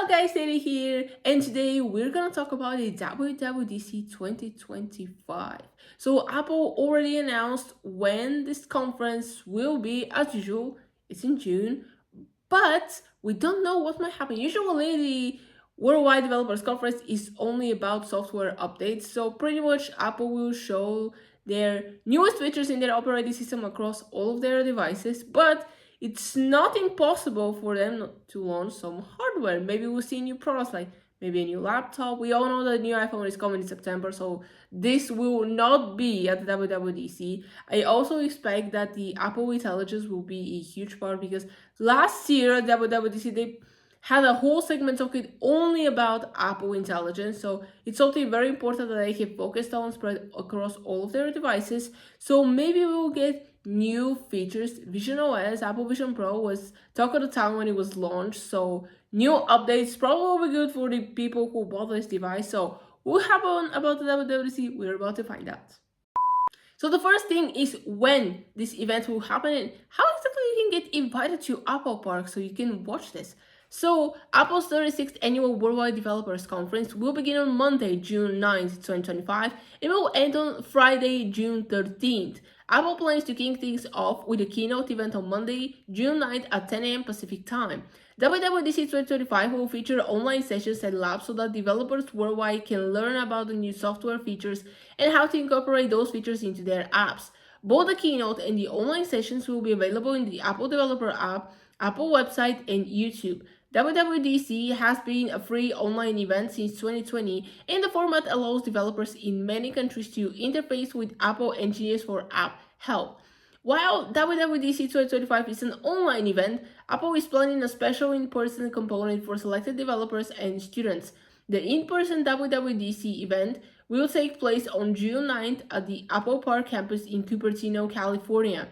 up guys, Sadie here, and today we're gonna talk about the WWDC 2025. So Apple already announced when this conference will be. As usual, it's in June, but we don't know what might happen. Usually the Worldwide Developers Conference is only about software updates, so pretty much Apple will show their newest features in their operating system across all of their devices, but it's not impossible for them to launch some hardware. Maybe we'll see new products like maybe a new laptop. We all know the new iPhone is coming in September, so this will not be at the WWDC. I also expect that the Apple Intelligence will be a huge part because last year at WWDC they had a whole segment of it only about Apple Intelligence. So it's something very important that they keep focused on, spread across all of their devices. So maybe we will get new features. Vision OS, Apple Vision Pro was talk of the town when it was launched. So new updates probably will be good for the people who bought this device. So what happened about the WWDC? We're about to find out. So the first thing is when this event will happen and how exactly you can get invited to Apple Park so you can watch this. So Apple's 36th Annual Worldwide Developers Conference will begin on Monday, June 9th, 2025, and will end on Friday, June 13th. Apple plans to kick things off with a keynote event on Monday, June 9th at 10 a.m. Pacific Time. WWDC 2025 will feature online sessions and labs so that developers worldwide can learn about the new software features and how to incorporate those features into their apps. Both the keynote and the online sessions will be available in the Apple Developer app, Apple website, and YouTube. WWDC has been a free online event since 2020, and the format allows developers in many countries to interface with Apple engineers for app help. While WWDC 2025 is an online event, Apple is planning a special in-person component for selected developers and students. The in-person WWDC event will take place on June 9th at the Apple Park campus in Cupertino, California.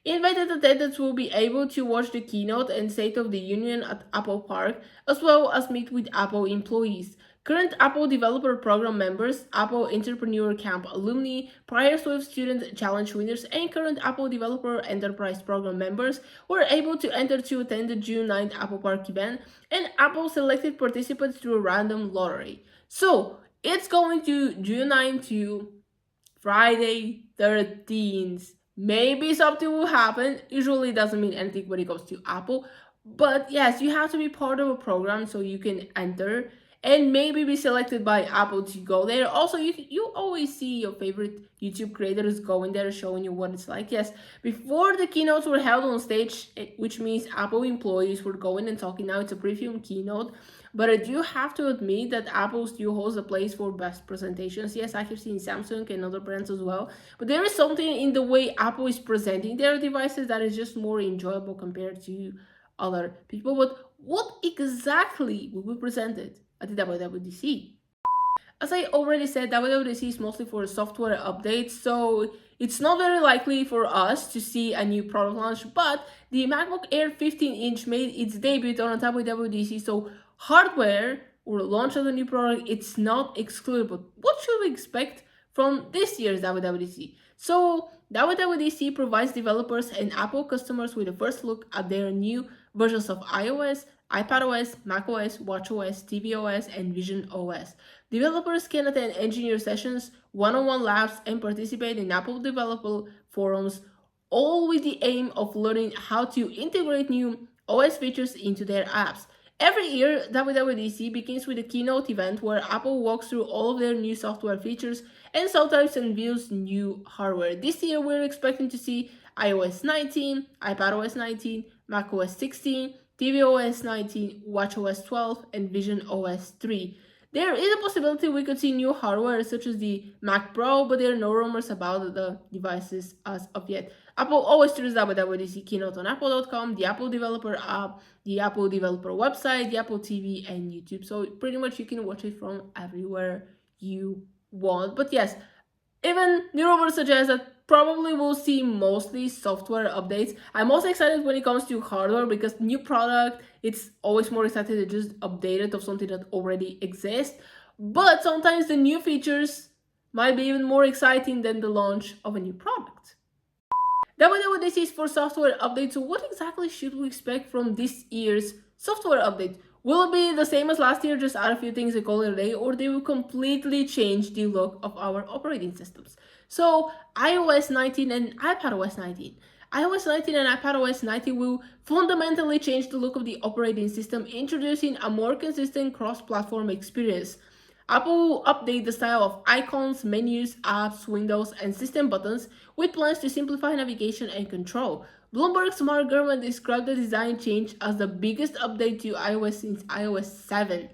Invited attendants will be able to watch the keynote and State of the Union at Apple Park, as well as meet with Apple employees. Current Apple Developer Program members, Apple Entrepreneur Camp alumni, prior Swift Student Challenge winners, and current Apple Developer Enterprise Program members were able to enter to attend the June 9th Apple Park event, and Apple selected participants through a random lottery. So, it's going to June 9th to Friday 13th. Maybe something will happen. Usually it doesn't mean anything when it comes to Apple. But yes, you have to be part of a program so you can enter and maybe be selected by Apple to go there. Also, you always see your favorite YouTube creators going there showing you what it's like. Yes, before the keynotes were held on stage, which means Apple employees were going and talking. Now it's a preview keynote. But I do have to admit that Apple still holds a place for best presentations. Yes, I have seen Samsung and other brands as well. But there is something in the way Apple is presenting their devices that is just more enjoyable compared to other people. But what exactly will be presented at the WWDC? As I already said, WWDC is mostly for software updates, so it's not very likely for us to see a new product launch, but the MacBook Air 15-inch made its debut on a WWDC, so hardware or launch of the new product, it's not excluded. But what should we expect from this year's WWDC? So WWDC provides developers and Apple customers with a first look at their new versions of iOS, iPadOS, macOS, watchOS, tvOS, and Vision OS. Developers can attend engineer sessions, one-on-one labs, and participate in Apple developer forums, all with the aim of learning how to integrate new OS features into their apps. Every year, WWDC begins with a keynote event where Apple walks through all of their new software features and sometimes unveils new hardware. This year, we're expecting to see iOS 19, iPadOS 19, macOS 16, tvOS 19, watchOS 12, and Vision OS 3. There is a possibility we could see new hardware such as the Mac Pro, but there are no rumors about the devices as of yet. Apple always treats WWDC keynote on apple.com, the Apple Developer app, the Apple Developer website, the Apple TV, and YouTube. So pretty much you can watch it from everywhere you want. But yes, even the rumors suggest that probably we'll see mostly software updates. I'm most excited when it comes to hardware because new product, it's always more excited to just update it of something that already exists. But sometimes the new features might be even more exciting than the launch of a new product. WWDC is for software updates. So what exactly should we expect from this year's software update? Will it be the same as last year, just add a few things and call it a day, or they will completely change the look of our operating systems? So iOS 19 and iPadOS 19. iOS 19 and iPadOS 19 will fundamentally change the look of the operating system, introducing a more consistent cross-platform experience. Apple will update the style of icons, menus, apps, windows, and system buttons with plans to simplify navigation and control. Bloomberg Smart Government described the design change as the biggest update to iOS since iOS 7.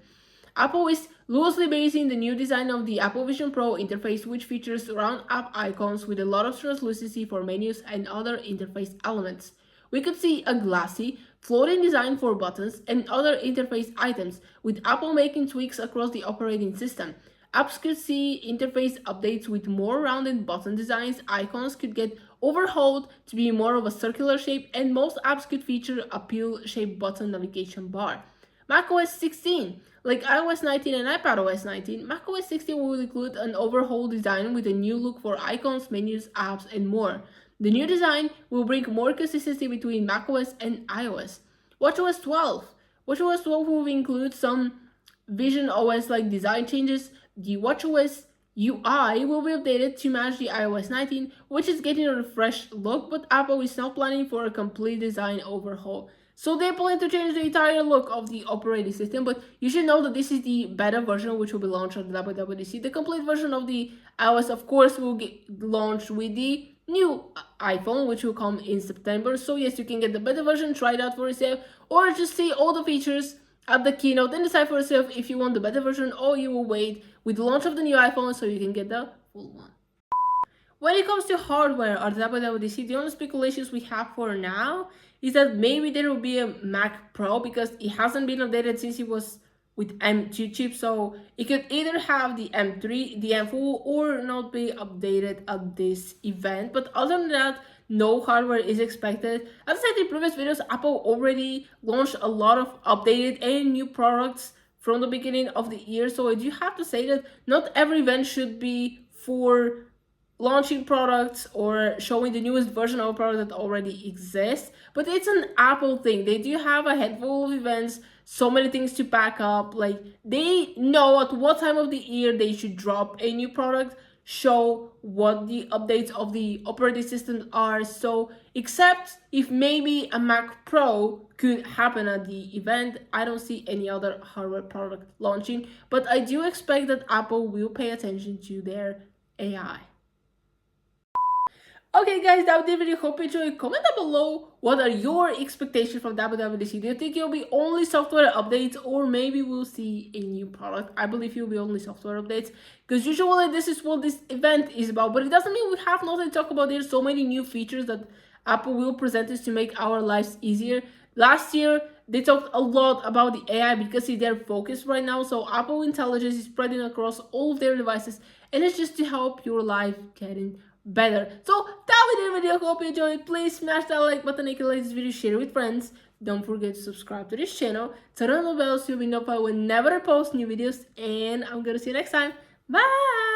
Apple is loosely basing the new design of the Apple Vision Pro interface, which features round app icons with a lot of translucency for menus and other interface elements. We could see a glassy, floating design for buttons and other interface items, with Apple making tweaks across the operating system. Apps could see interface updates with more rounded button designs, icons could get overhauled to be more of a circular shape, and most apps could feature a pill-shaped button navigation bar. macOS 16. Like iOS 19 and iPadOS 19, macOS 16 will include an overhaul design with a new look for icons, menus, apps, and more. The new design will bring more consistency between macOS and iOS. watchOS 12. watchOS 12 will include some Vision OS-like design changes. The watchOS UI will be updated to match the iOS 19, which is getting a refreshed look, but Apple is now planning for a complete design overhaul. So they plan to change the entire look of the operating system, but you should know that this is the beta version, which will be launched at the WWDC. The complete version of the iOS, of course, will get launched with the new iPhone, which will come in September. So yes, you can get the beta version, try it out for yourself, or just see all the features at the keynote and decide for yourself if you want the beta version or you will wait with the launch of the new iPhone so you can get the full one. When it comes to hardware at WWDC, the only speculations we have for now is that maybe there will be a Mac Pro because it hasn't been updated since it was with M2 chip, so it could either have the M3, the M4, or not be updated at this event. But other than that, no hardware is expected. As I said in previous videos, Apple already launched a lot of updated and new products from the beginning of the year, so I do have to say that not every event should be for launching products or showing the newest version of a product that already exists, but it's an Apple thing. They do have a handful of events, so many things to pack up. Like, they know at what time of the year they should drop a new product, show what the updates of the operating system are. So except if maybe a Mac Pro could happen at the event, I don't see any other hardware product launching, but I do expect that Apple will pay attention to their AI. Okay guys, that was the video. Hope you enjoyed. Comment down below what are your expectations from WWDC. Do you think it'll be only software updates, or maybe we'll see a new product? I believe it'll be only software updates, because usually this is what this event is about, but it doesn't mean we have nothing to talk about. There's so many new features that Apple will present us to make our lives easier. Last year, they talked a lot about the AI because it's their focus right now. So Apple Intelligence is spreading across all of their devices, and it's just to help your life getting better. So that was the video. Hope you enjoyed. Please smash that like button if you like this video, share it with friends. Don't forget to subscribe to this channel, turn on the bell so you'll be notified whenever I post new videos, and I'm gonna see you next time. Bye.